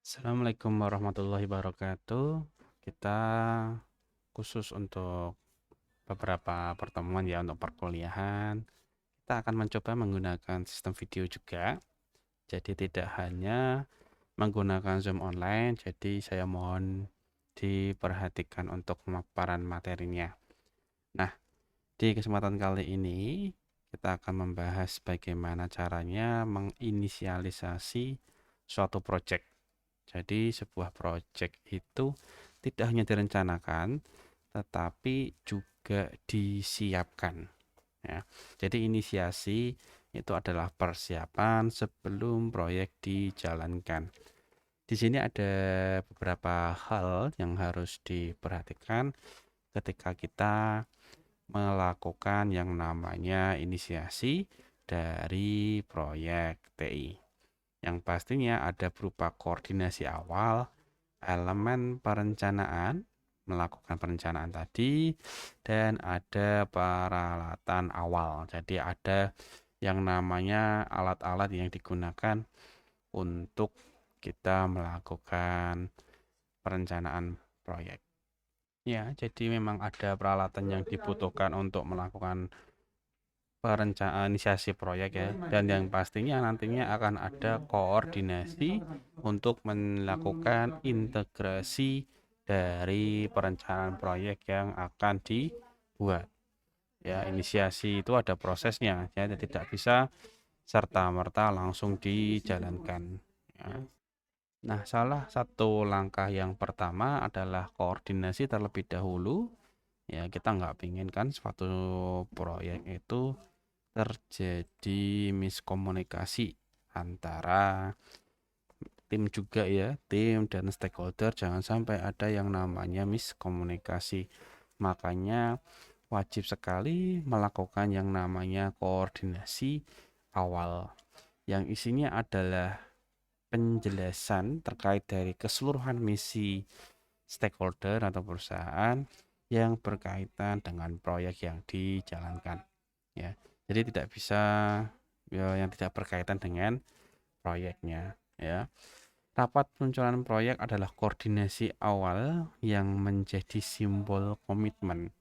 Assalamualaikum warahmatullahi wabarakatuh. Kita khusus untuk beberapa pertemuan ya untuk perkuliahan. Kita akan mencoba menggunakan sistem video juga. Jadi tidak hanya menggunakan Zoom online. Jadi saya mohon diperhatikan untuk pemaparan materinya. Nah, di kesempatan kali ini kita akan membahas bagaimana caranya menginisialisasi suatu proyek. Jadi sebuah proyek itu tidak hanya direncanakan, tetapi juga disiapkan. Ya. Jadi inisiasi itu adalah persiapan sebelum proyek dijalankan. Di sini ada beberapa hal yang harus diperhatikan ketika kita melakukan yang namanya inisiasi dari proyek TI. Yang pastinya ada berupa koordinasi awal, elemen perencanaan, melakukan perencanaan tadi, dan ada peralatan awal. Jadi ada yang namanya alat-alat yang digunakan untuk kita melakukan perencanaan proyek. Ya, jadi memang ada peralatan yang dibutuhkan untuk melakukan perencanaan inisiasi proyek ya, dan yang pastinya nantinya akan ada koordinasi untuk melakukan integrasi dari perencanaan proyek yang akan dibuat. Ya, inisiasi itu ada prosesnya, ya, tidak bisa serta-merta langsung dijalankan. Ya. Nah, salah satu langkah yang pertama adalah koordinasi terlebih dahulu. Ya, kita nggak pingin kan suatu proyek itu terjadi miskomunikasi antara tim juga ya, tim dan stakeholder. Jangan sampai ada yang namanya miskomunikasi. Makanya wajib sekali melakukan yang namanya koordinasi awal, yang isinya adalah penjelasan terkait dari keseluruhan misi stakeholder atau perusahaan yang berkaitan dengan proyek yang dijalankan ya. Jadi tidak bisa ya, yang tidak berkaitan dengan proyeknya ya. Rapat peluncuran proyek adalah koordinasi awal yang menjadi simbol komitmen.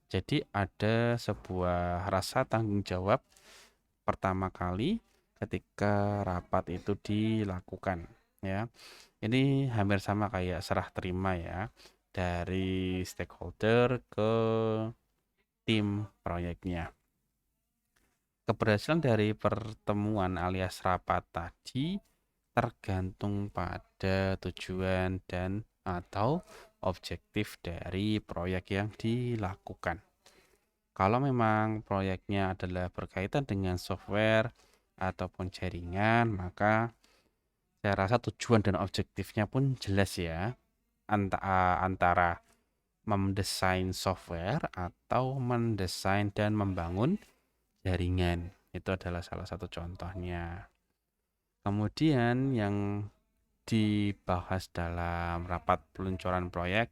Jadi ada sebuah rasa tanggung jawab pertama kali ketika rapat itu dilakukan ya. Ini hampir sama kayak serah terima ya, dari stakeholder ke tim proyeknya. Keberhasilan dari pertemuan alias rapat tadi tergantung pada tujuan dan atau objektif dari proyek yang dilakukan. Kalau memang proyeknya adalah berkaitan dengan software ataupun jaringan, maka saya rasa tujuan dan objektifnya pun jelas ya, antara mendesain software atau mendesain dan membangun jaringan. Itu adalah salah satu contohnya. Kemudian yang dibahas dalam rapat peluncuran proyek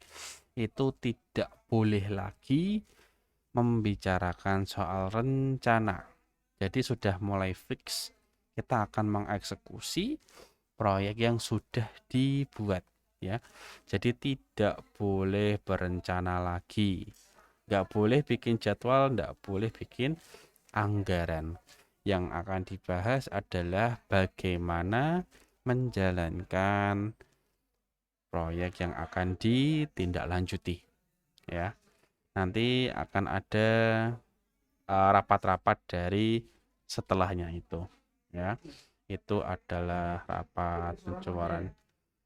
itu tidak boleh lagi membicarakan soal rencana. Jadi sudah mulai fix kita akan mengeksekusi proyek yang sudah dibuat ya. Jadi tidak boleh berencana lagi. Nggak boleh bikin jadwal, nggak boleh bikin anggaran. Yang akan dibahas adalah bagaimana menjalankan proyek yang akan ditindaklanjuti ya. Nanti akan ada rapat-rapat dari setelahnya itu ya. Itu adalah rapat pencemaran.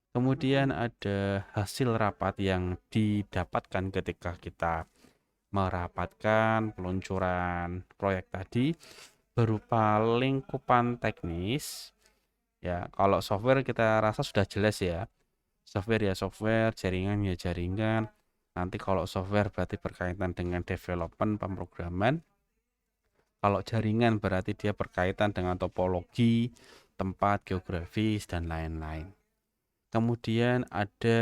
Kemudian ada hasil rapat yang didapatkan ketika kita merapatkan peluncuran proyek tadi berupa lingkupan teknis ya. Kalau software kita rasa sudah jelas ya. Software ya software, jaringan ya jaringan. Nanti kalau software berarti berkaitan dengan development pemrograman. Kalau jaringan berarti dia berkaitan dengan topologi, tempat, geografis, dan lain-lain. Kemudian ada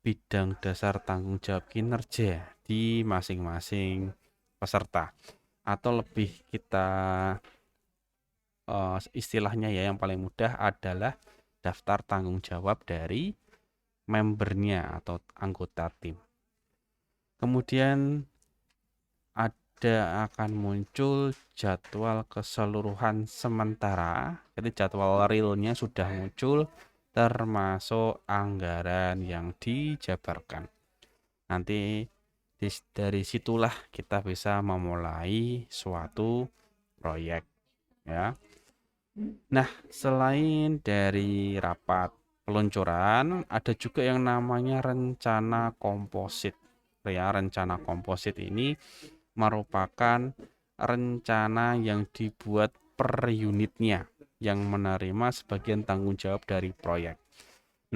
bidang dasar tanggung jawab kinerja di masing-masing peserta. Atau lebih kita istilahnya ya yang paling mudah adalah daftar tanggung jawab dari membernya atau anggota tim. Kemudian akan muncul jadwal keseluruhan sementara. Jadi jadwal realnya sudah muncul termasuk anggaran yang dijabarkan. Nanti dari situlah kita bisa memulai suatu proyek, ya. Nah, selain dari rapat peluncuran, ada juga yang namanya rencana komposit. Ya, rencana komposit ini merupakan rencana yang dibuat per unitnya yang menerima sebagian tanggung jawab dari proyek.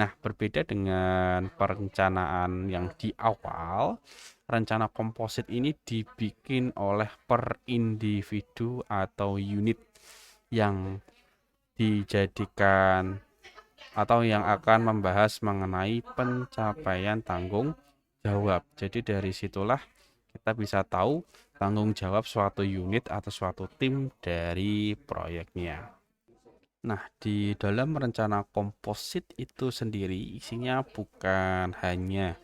Nah, berbeda dengan perencanaan yang di awal, rencana komposit ini dibikin oleh per individu atau unit yang dijadikan atau yang akan membahas mengenai pencapaian tanggung jawab. Jadi dari situlah kita bisa tahu tanggung jawab suatu unit atau suatu tim dari proyeknya. Nah, di dalam rencana komposit itu sendiri isinya bukan hanya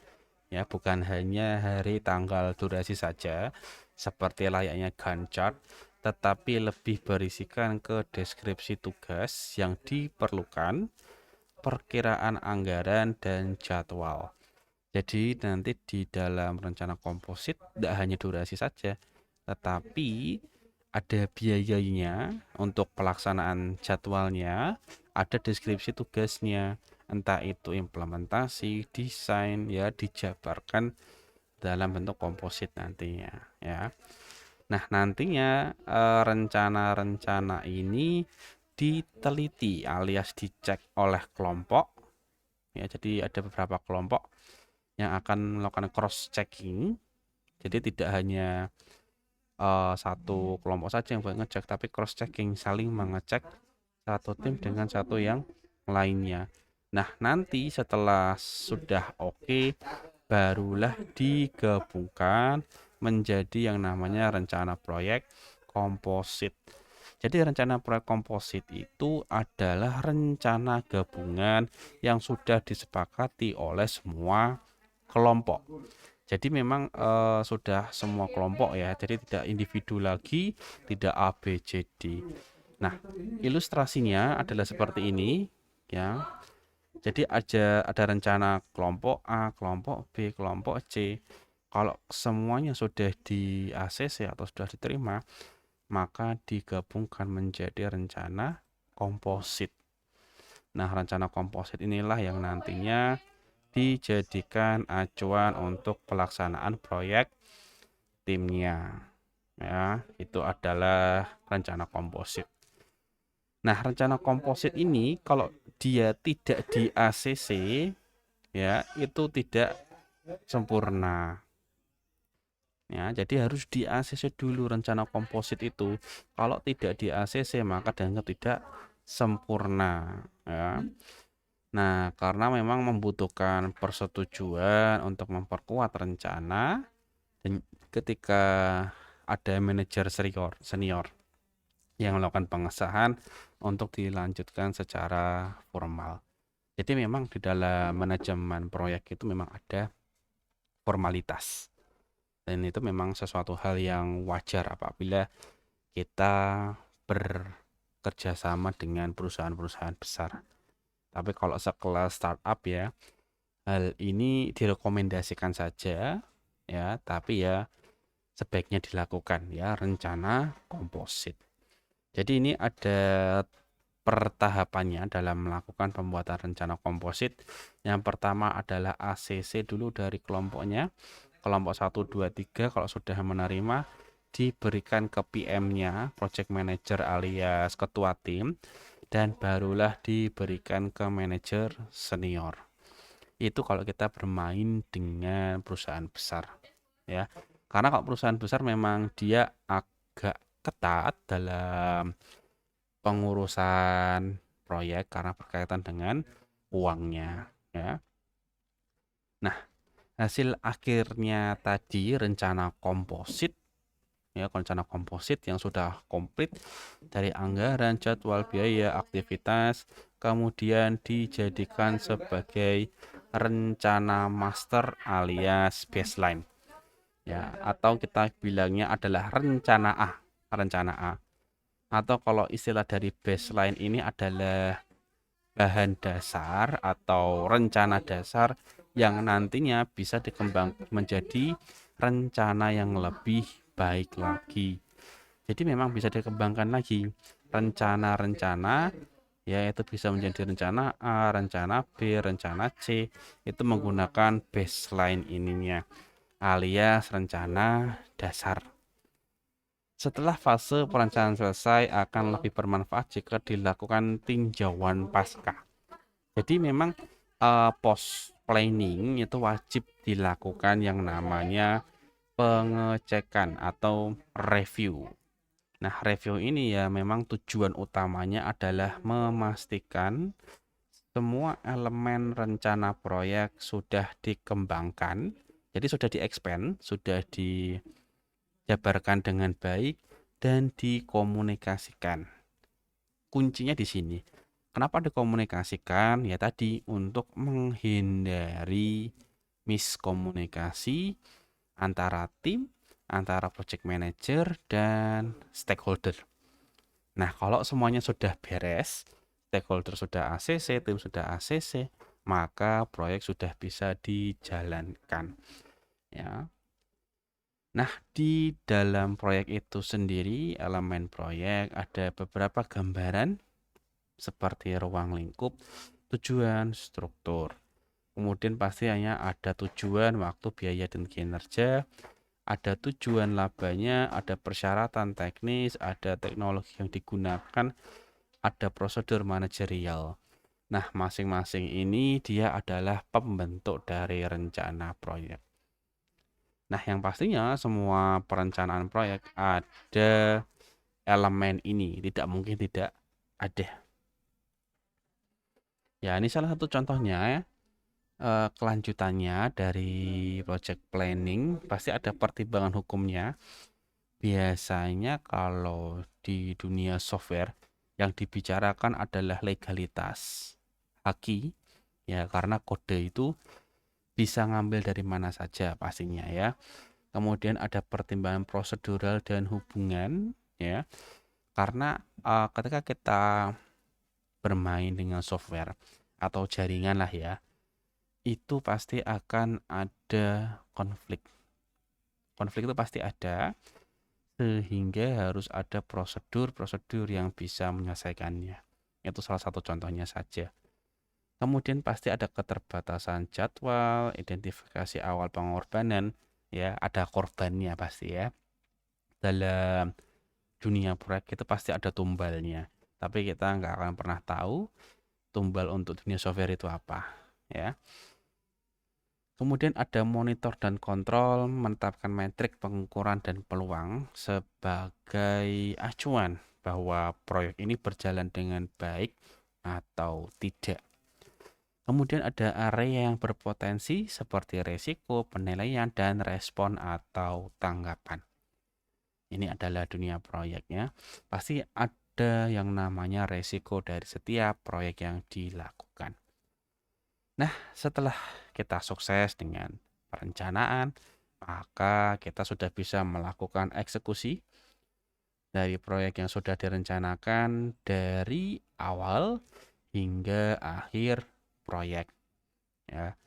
hari, tanggal, durasi saja seperti layaknya Gantt chart, tetapi lebih berisikan ke deskripsi tugas yang diperlukan, perkiraan anggaran dan jadwal. Jadi nanti di dalam rencana komposit tidak hanya durasi saja, tetapi ada biayanya untuk pelaksanaan jadwalnya, ada deskripsi tugasnya, entah itu implementasi, desain, ya dijabarkan dalam bentuk komposit nantinya, ya. Nah, nantinya rencana-rencana ini diteliti alias dicek oleh kelompok, ya. Jadi ada beberapa kelompok yang akan melakukan cross checking. Jadi tidak hanya satu kelompok saja yang boleh ngecek, tapi cross checking, saling mengecek satu tim dengan satu yang lainnya. Nah, nanti setelah sudah oke, barulah digabungkan menjadi yang namanya rencana proyek komposit. Jadi rencana proyek komposit itu adalah rencana gabungan yang sudah disepakati oleh semua kelompok. Jadi memang sudah semua kelompok, ya. Jadi tidak individu lagi, tidak A, B, C, D. Nah, ilustrasinya adalah seperti ini, ya. Jadi ada rencana kelompok A, kelompok B, kelompok C. Kalau semuanya sudah di ACC atau sudah diterima, maka digabungkan menjadi rencana komposit. Nah, rencana komposit inilah yang nantinya dijadikan acuan untuk pelaksanaan proyek timnya, ya. Itu adalah rencana komposit. Nah, rencana komposit ini kalau dia tidak di ACC, ya, itu tidak sempurna. Ya, jadi harus di ACC dulu rencana komposit itu. Kalau tidak di ACC maka dianggap tidak sempurna, ya. Nah, karena memang membutuhkan persetujuan untuk memperkuat rencana, dan ketika ada manajer senior yang melakukan pengesahan untuk dilanjutkan secara formal. Jadi memang di dalam manajemen proyek itu memang ada formalitas. Dan itu memang sesuatu hal yang wajar apabila kita bekerja sama dengan perusahaan-perusahaan besar. Tapi kalau sekelas startup, ya, hal ini direkomendasikan saja, ya, tapi ya sebaiknya dilakukan, ya, rencana komposit. Jadi ini ada pertahapannya dalam melakukan pembuatan rencana komposit. Yang pertama adalah ACC dulu dari kelompoknya. Kelompok 1, 2, 3 kalau sudah menerima diberikan ke PM-nya, project manager alias ketua tim, dan barulah diberikan ke manajer senior. Itu kalau kita bermain dengan perusahaan besar, ya. Karena kalau perusahaan besar memang dia agak ketat dalam pengurusan proyek karena berkaitan dengan uangnya, ya. Nah, hasil akhirnya tadi rencana komposit ya, rencana komposit yang sudah komplit dari anggaran, jadwal, biaya, aktivitas, kemudian dijadikan sebagai rencana master alias baseline, ya, atau kita bilangnya adalah rencana A. Atau kalau istilah dari baseline ini adalah bahan dasar atau rencana dasar yang nantinya bisa dikembang menjadi rencana yang lebih baik lagi. Jadi memang bisa dikembangkan lagi rencana-rencana, yaitu bisa menjadi rencana A, rencana B, rencana C, itu menggunakan baseline ininya alias rencana dasar. Setelah fase perencanaan selesai, akan lebih bermanfaat jika dilakukan tinjauan pasca. Jadi memang post planning itu wajib dilakukan yang namanya pengecekan atau review. Nah, review ini ya memang tujuan utamanya adalah memastikan semua elemen rencana proyek sudah dikembangkan, jadi sudah di-expand, sudah dijabarkan dengan baik dan dikomunikasikan. Kuncinya di sini. Kenapa dikomunikasikan? Ya tadi untuk menghindari miskomunikasi antara tim, antara project manager dan stakeholder. Nah, kalau semuanya sudah beres, stakeholder sudah ACC, tim sudah ACC, maka proyek sudah bisa dijalankan. Ya. Nah, di dalam proyek itu sendiri, elemen proyek ada beberapa gambaran seperti ruang lingkup, tujuan, struktur. Kemudian pasti hanya ada tujuan, waktu, biaya, dan kinerja. Ada tujuan labanya, ada persyaratan teknis, ada teknologi yang digunakan, ada prosedur manajerial. Nah, masing-masing ini dia adalah pembentuk dari rencana proyek. Nah, yang pastinya semua perencanaan proyek ada elemen ini, tidak mungkin tidak ada. Ya, ini salah satu contohnya ya. Kelanjutannya dari project planning pasti ada pertimbangan hukumnya. Biasanya kalau di dunia software yang dibicarakan adalah legalitas haki, ya, karena kode itu bisa ngambil dari mana saja pastinya ya. Kemudian ada pertimbangan prosedural dan hubungan, ya, karena ketika kita bermain dengan software atau jaringan lah ya, itu pasti akan ada konflik. Konflik itu pasti ada, sehingga harus ada prosedur-prosedur yang bisa menyelesaikannya. Itu salah satu contohnya saja. Kemudian pasti ada keterbatasan jadwal, identifikasi awal pengorbanan, ya, ada korbannya pasti ya. Dalam dunia proyek itu pasti ada tumbalnya. Tapi kita nggak akan pernah tahu tumbal untuk dunia software itu apa, ya. Kemudian ada monitor dan kontrol, menetapkan metrik pengukuran dan peluang sebagai acuan bahwa proyek ini berjalan dengan baik atau tidak. Kemudian ada area yang berpotensi seperti risiko, penilaian, dan respon atau tanggapan. Ini adalah dunia proyeknya. Pasti ada yang namanya risiko dari setiap proyek yang dilakukan. Nah, setelah kita sukses dengan perencanaan, maka kita sudah bisa melakukan eksekusi dari proyek yang sudah direncanakan dari awal hingga akhir proyek, ya.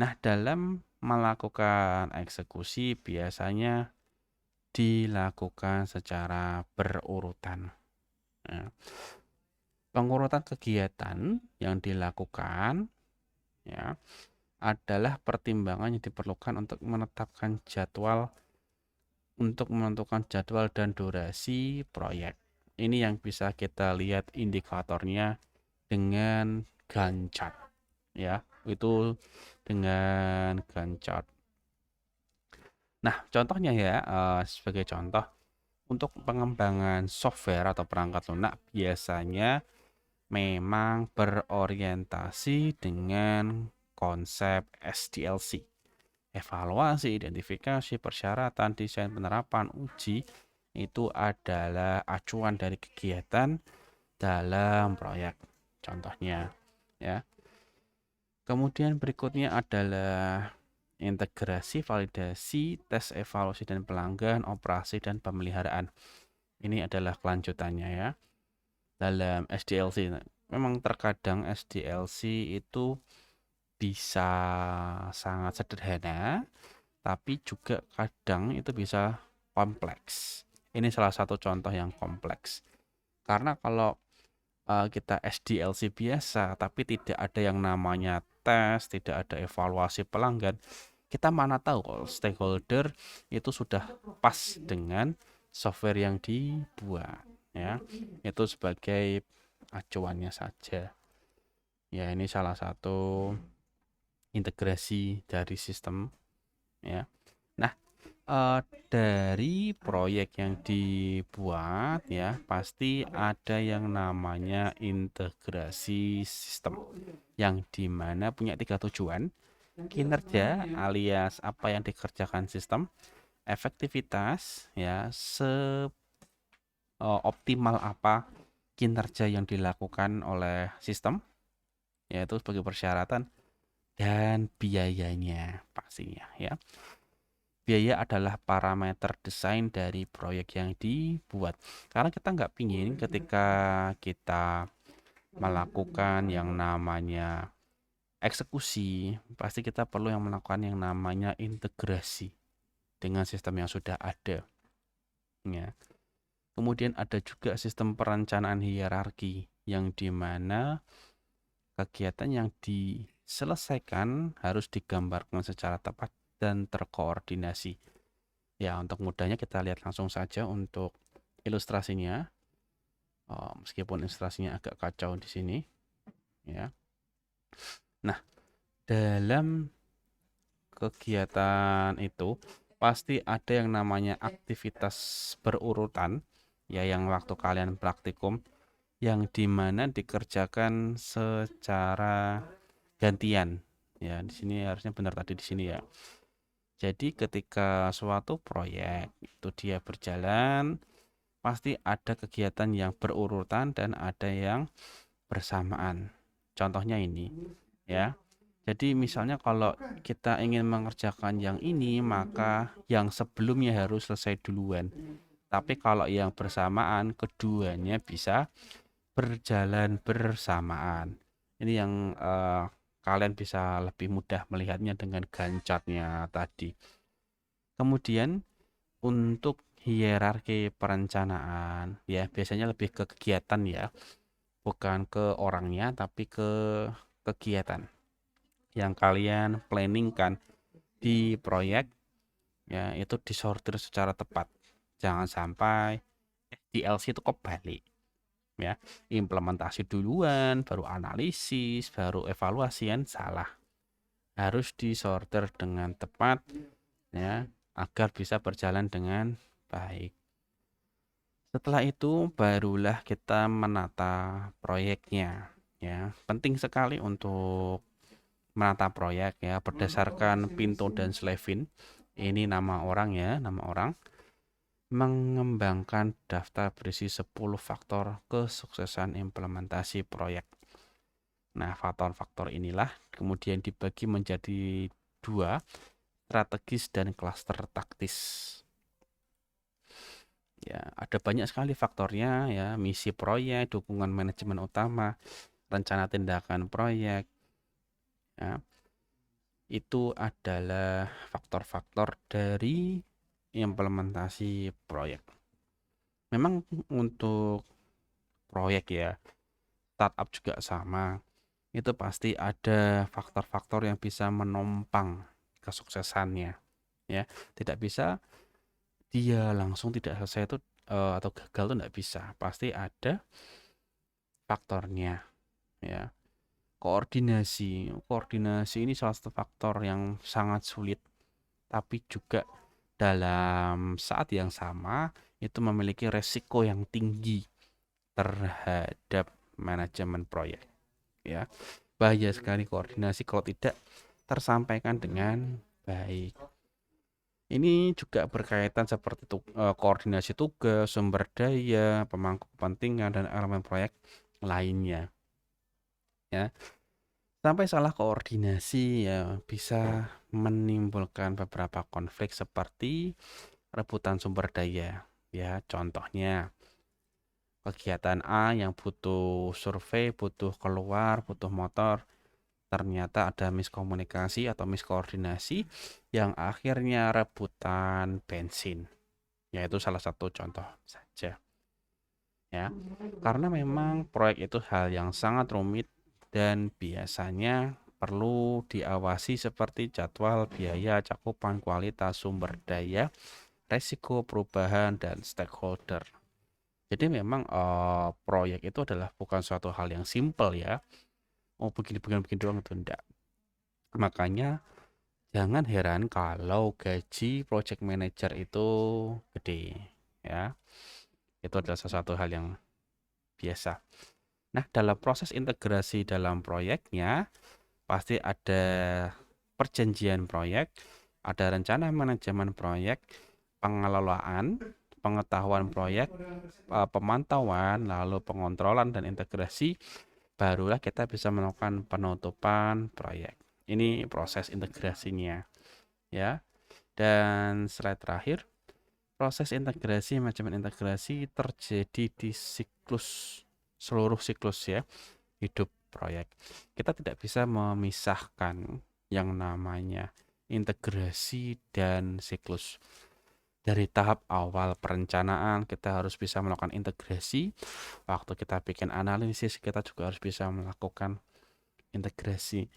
Nah, dalam melakukan eksekusi biasanya dilakukan secara berurutan, ya. Pengurutan kegiatan yang dilakukan, ya, adalah pertimbangan yang diperlukan untuk menetapkan jadwal, untuk menentukan jadwal dan durasi proyek. Ini yang bisa kita lihat indikatornya dengan Gantt chart, ya, itu dengan Gantt chart. Nah, contohnya ya, sebagai contoh untuk pengembangan software atau perangkat lunak biasanya memang berorientasi dengan konsep SDLC, Evaluasi, identifikasi, persyaratan, desain, penerapan, uji itu adalah acuan dari kegiatan dalam proyek. Contohnya, ya. Kemudian berikutnya adalah integrasi, validasi, tes, evaluasi dan pelanggan, operasi dan pemeliharaan. Ini adalah kelanjutannya ya. Dalam SDLC, memang terkadang SDLC itu bisa sangat sederhana, tapi juga kadang itu bisa kompleks. Ini salah satu contoh yang kompleks. Karena kalau kita SDLC biasa, tapi tidak ada yang namanya tes, tidak ada evaluasi pelanggan, kita mana tahu kalau stakeholder itu sudah pas dengan software yang dibuat, ya. Itu sebagai acuannya saja. Ya, ini salah satu integrasi dari sistem, ya. Nah, dari proyek yang dibuat ya pasti ada yang namanya integrasi sistem yang dimana punya 3 tujuan: kinerja alias apa yang dikerjakan sistem, efektivitas ya optimal apa kinerja yang dilakukan oleh sistem, yaitu sebagai persyaratan, dan biayanya pastinya ya. Biaya adalah parameter desain dari proyek yang dibuat. Karena kita nggak pingin ketika kita melakukan yang namanya eksekusi, pasti kita perlu yang melakukan yang namanya integrasi dengan sistem yang sudah ada. Ya. Kemudian ada juga sistem perencanaan hierarki yang dimana kegiatan yang diselesaikan harus digambarkan secara tepat dan terkoordinasi. Ya, untuk mudahnya kita lihat langsung saja untuk ilustrasinya. Meskipun ilustrasinya agak kacau di sini, ya. Nah, dalam kegiatan itu pasti ada yang namanya aktivitas berurutan, ya, yang waktu kalian praktikum, yang dimana dikerjakan secara gantian. Ya, di sini harusnya benar tadi di sini ya. Jadi ketika suatu proyek itu dia berjalan, pasti ada kegiatan yang berurutan dan ada yang bersamaan. Contohnya ini, ya. Jadi misalnya kalau kita ingin mengerjakan yang ini, maka yang sebelumnya harus selesai duluan. Tapi kalau yang bersamaan, keduanya bisa berjalan bersamaan. Ini yang kalian bisa lebih mudah melihatnya dengan gancatnya tadi. Kemudian untuk hierarki perencanaan, ya biasanya lebih ke kegiatan ya, bukan ke orangnya, tapi ke kegiatan yang kalian planningkan di proyek, ya itu disortir secara tepat. Jangan sampai DLC itu kebalik, ya. Implementasi duluan, baru analisis, baru evaluasian, salah. Harus disortir dengan tepat, ya, agar bisa berjalan dengan baik. Setelah itu barulah kita menata proyeknya, ya. Penting sekali untuk menata proyek ya berdasarkan Pinto dan Slevin. Ini nama orang ya, nama orang. Mengembangkan daftar berisi 10 faktor kesuksesan implementasi proyek. Nah, faktor-faktor inilah kemudian dibagi menjadi 2, strategis dan klaster taktis. Ya, ada banyak sekali faktornya ya, misi proyek, dukungan manajemen utama, rencana tindakan proyek. Ya, itu adalah faktor-faktor dari implementasi proyek. Memang untuk proyek ya, startup juga sama. Itu pasti ada faktor-faktor yang bisa menopang kesuksesannya. Ya, tidak bisa dia langsung tidak selesai itu atau gagal itu tidak bisa. Pasti ada faktornya, ya. Koordinasi ini salah satu faktor yang sangat sulit, tapi juga dalam saat yang sama itu memiliki resiko yang tinggi terhadap manajemen proyek, ya. Bahaya sekali koordinasi kalau tidak tersampaikan dengan Baik. Ini juga berkaitan seperti koordinasi tugas, sumber daya, pemangku kepentingan, dan elemen proyek lainnya. Ya, sampai salah koordinasi ya bisa menimbulkan beberapa konflik seperti rebutan sumber daya. Ya, contohnya kegiatan A yang butuh survei, butuh keluar, butuh motor, ternyata ada miskomunikasi atau miskoordinasi yang akhirnya rebutan bensin. Yaitu salah satu contoh saja. Ya, karena memang proyek itu hal yang sangat rumit dan biasanya perlu diawasi seperti jadwal, biaya, cakupan, kualitas, sumber daya, resiko perubahan, dan stakeholder. Jadi memang proyek itu adalah bukan suatu hal yang simple ya. Oh begini begini begini doang itu enggak. Makanya jangan heran kalau gaji project manager itu gede ya. Itu adalah sesuatu hal yang biasa. Nah, dalam proses integrasi dalam proyeknya pasti ada perjanjian proyek, ada rencana manajemen proyek, pengelolaan, pengetahuan proyek, pemantauan, lalu pengontrolan dan integrasi, barulah kita bisa melakukan penutupan proyek. Ini proses integrasinya, ya. Dan slide terakhir, proses integrasi, manajemen integrasi terjadi di seluruh siklus ya, hidup proyek. Kita tidak bisa memisahkan yang namanya integrasi dan siklus. Dari tahap awal perencanaan kita harus bisa melakukan integrasi. Waktu kita bikin analisis kita juga harus bisa melakukan integrasi.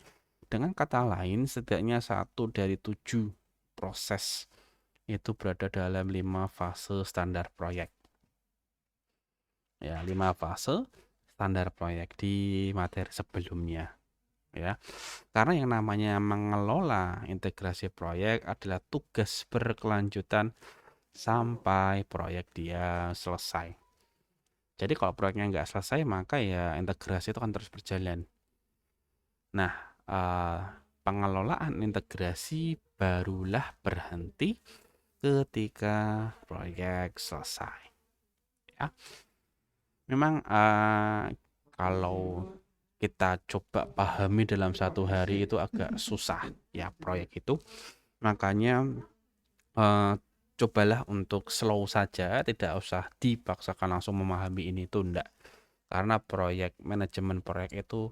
Dengan kata lain, setidaknya 1 dari 7 proses itu berada dalam 5 fase standar proyek. Ya, 5 fase standar proyek di materi sebelumnya. Ya, karena yang namanya mengelola integrasi proyek adalah tugas berkelanjutan sampai proyek dia selesai. Jadi kalau proyeknya nggak selesai, maka ya integrasi itu akan terus berjalan. Nah, pengelolaan integrasi barulah berhenti ketika proyek selesai. Ya, memang kalau kita coba pahami dalam 1 hari itu agak susah ya proyek itu. Makanya cobalah untuk slow saja, tidak usah dipaksakan langsung memahami ini itu enggak. Karena manajemen proyek itu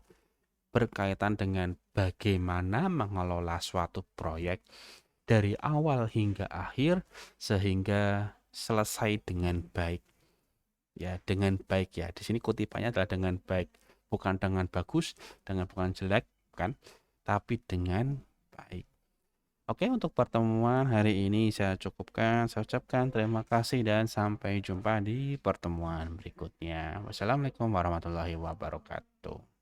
berkaitan dengan bagaimana mengelola suatu proyek dari awal hingga akhir sehingga selesai dengan baik. Ya, dengan baik ya. Di sini kutipannya adalah dengan baik, bukan dengan bagus, dengan bukan jelek, kan? Tapi dengan baik. Oke, untuk pertemuan hari ini saya cukupkan. Saya ucapkan terima kasih dan sampai jumpa di pertemuan berikutnya. Wassalamualaikum warahmatullahi wabarakatuh.